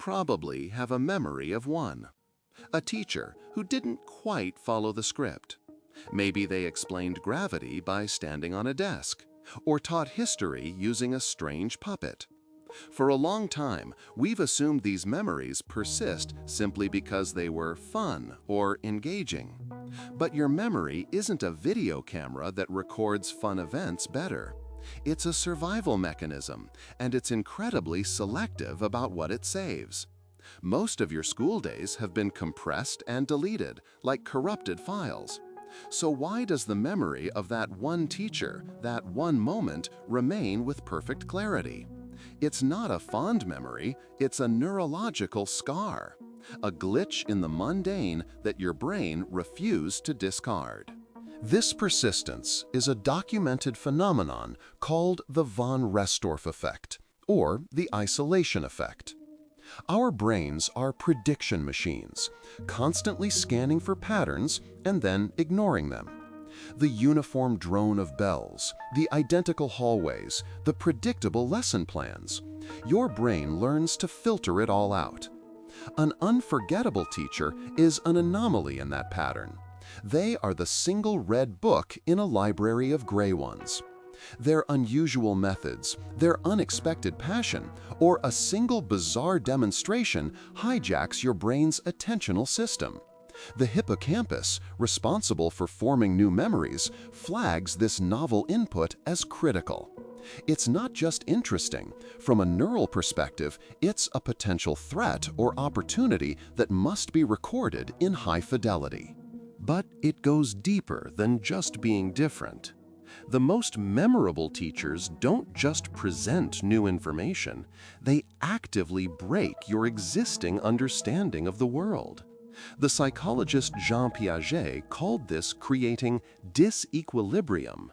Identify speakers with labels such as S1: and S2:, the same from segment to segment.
S1: probably have a memory of one. A teacher who didn't quite follow the script. Maybe they explained gravity by standing on a desk, or taught history using a strange puppet. For a long time, we've assumed these memories persist simply because they were fun or engaging. But your memory isn't a video camera that records fun events better. It's a survival mechanism, and it's incredibly selective about what it saves. Most of your school days have been compressed and deleted, like corrupted files. So why does the memory of that one teacher, that one moment, remain with perfect clarity? It's not a fond memory, it's a neurological scar, a glitch in the mundane that your brain refused to discard. This persistence is a documented phenomenon called the von Restorff effect, or the isolation effect. Our brains are prediction machines, constantly scanning for patterns and then ignoring them. The uniform drone of bells, the identical hallways, the predictable lesson plans. Your brain learns to filter it all out. An unforgettable teacher is an anomaly in that pattern. They are the single red book in a library of gray ones. Their unusual methods, their unexpected passion, or a single bizarre demonstration hijacks your brain's attentional system. The hippocampus, responsible for forming new memories, flags this novel input as critical. It's not just interesting. From a neural perspective, it's a potential threat or opportunity that must be recorded in high fidelity. But it goes deeper than just being different. The most memorable teachers don't just present new information, they actively break your existing understanding of the world. The psychologist Jean Piaget called this creating disequilibrium.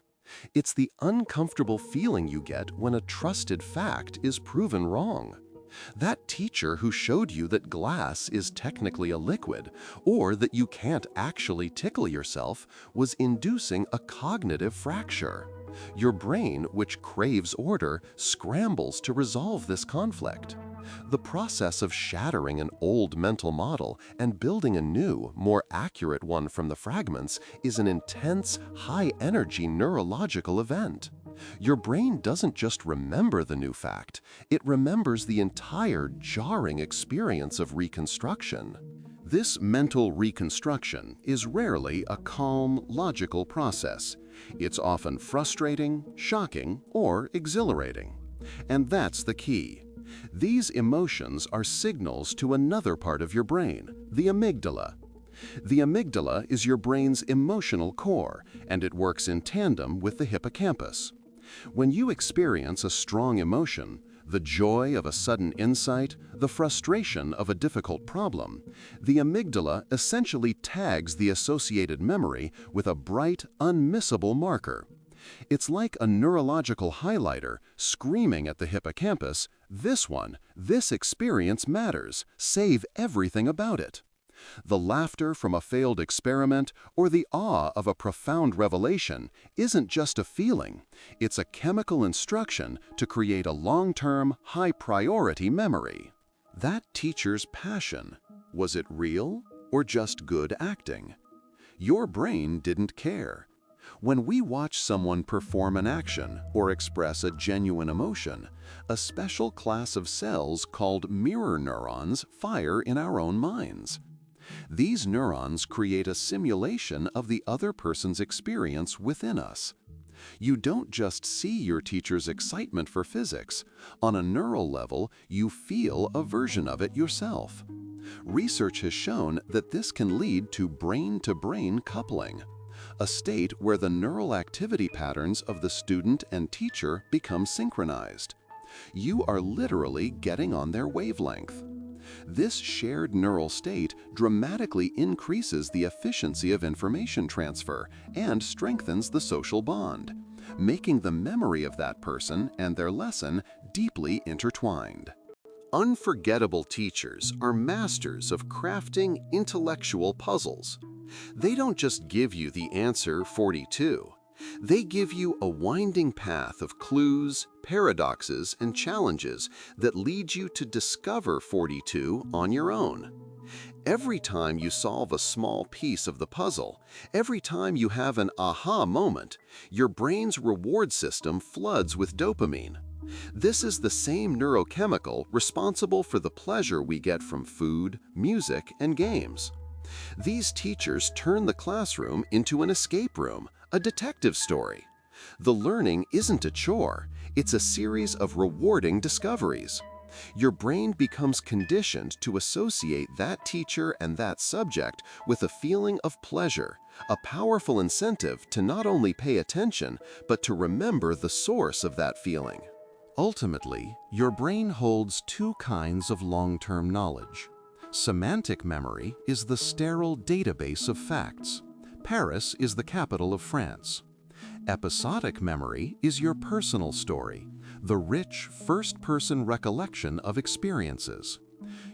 S1: It's the uncomfortable feeling you get when a trusted fact is proven wrong. That teacher who showed you that glass is technically a liquid, or that you can't actually tickle yourself, was inducing a cognitive fracture. Your brain, which craves order, scrambles to resolve this conflict. The process of shattering an old mental model and building a new, more accurate one from the fragments is an intense, high-energy neurological event. Your brain doesn't just remember the new fact, it remembers the entire jarring experience of reconstruction. This mental reconstruction is rarely a calm, logical process. It's often frustrating, shocking, or exhilarating. And that's the key. These emotions are signals to another part of your brain, the amygdala. The amygdala is your brain's emotional core, and it works in tandem with the hippocampus. When you experience a strong emotion, the joy of a sudden insight, the frustration of a difficult problem, the amygdala essentially tags the associated memory with a bright, unmissable marker. It's like a neurological highlighter screaming at the hippocampus, "This one, this experience matters, save everything about it." The laughter from a failed experiment or the awe of a profound revelation isn't just a feeling, it's a chemical instruction to create a long-term, high-priority memory. That teacher's passion, was it real or just good acting? Your brain didn't care. When we watch someone perform an action or express a genuine emotion, a special class of cells called mirror neurons fire in our own minds. These neurons create a simulation of the other person's experience within us. You don't just see your teacher's excitement for physics. On a neural level, you feel a version of it yourself. Research has shown that this can lead to brain-to-brain coupling, a state where the neural activity patterns of the student and teacher become synchronized. You are literally getting on their wavelength. This shared neural state dramatically increases the efficiency of information transfer and strengthens the social bond, making the memory of that person and their lesson deeply intertwined. Unforgettable teachers are masters of crafting intellectual puzzles. They don't just give you the answer 42. They give you a winding path of clues, paradoxes, and challenges that lead you to discover 42 on your own. Every time you solve a small piece of the puzzle, every time you have an aha moment, your brain's reward system floods with dopamine. This is the same neurochemical responsible for the pleasure we get from food, music, and games. These teachers turn the classroom into an escape room, a detective story. The learning isn't a chore, it's a series of rewarding discoveries. Your brain becomes conditioned to associate that teacher and that subject with a feeling of pleasure, a powerful incentive to not only pay attention, but to remember the source of that feeling. Ultimately, your brain holds two kinds of long-term knowledge. Semantic memory is the sterile database of facts. Paris is the capital of France. Episodic memory is your personal story, the rich first-person recollection of experiences.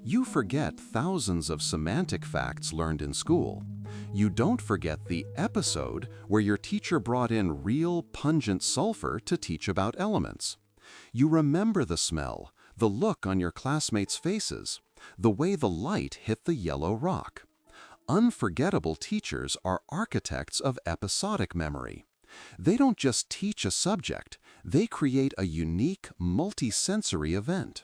S1: You forget thousands of semantic facts learned in school. You don't forget the episode where your teacher brought in real, pungent sulfur to teach about elements. You remember the smell, the look on your classmates' faces, the way the light hit the yellow rock. Unforgettable teachers are architects of episodic memory. They don't just teach a subject, they create a unique, multi-sensory event.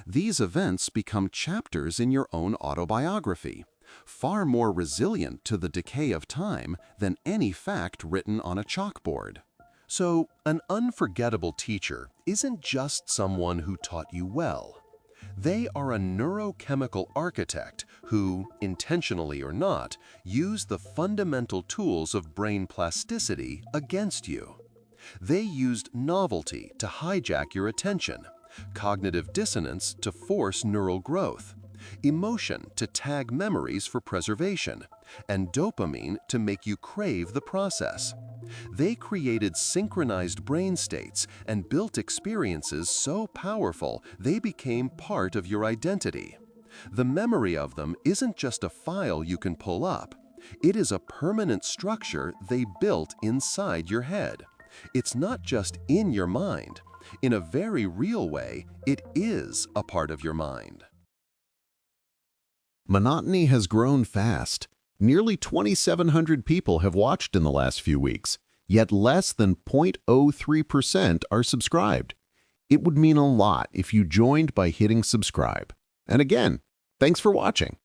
S1: These events become chapters in your own autobiography, far more resilient to the decay of time than any fact written on a chalkboard. So, an unforgettable teacher isn't just someone who taught you well. They are a neurochemical architect who, intentionally or not, use the fundamental tools of brain plasticity against you. They used novelty to hijack your attention, cognitive dissonance to force neural growth, emotion to tag memories for preservation, and dopamine to make you crave the process. They created synchronized brain states and built experiences so powerful they became part of your identity. The memory of them isn't just a file you can pull up. It is a permanent structure they built inside your head. It's not just in your mind. In a very real way, it is a part of your mind.
S2: Monotony has grown fast. Nearly 2,700 people have watched in the last few weeks, yet less than 0.03% are subscribed. It would mean a lot if you joined by hitting subscribe. And again, thanks for watching.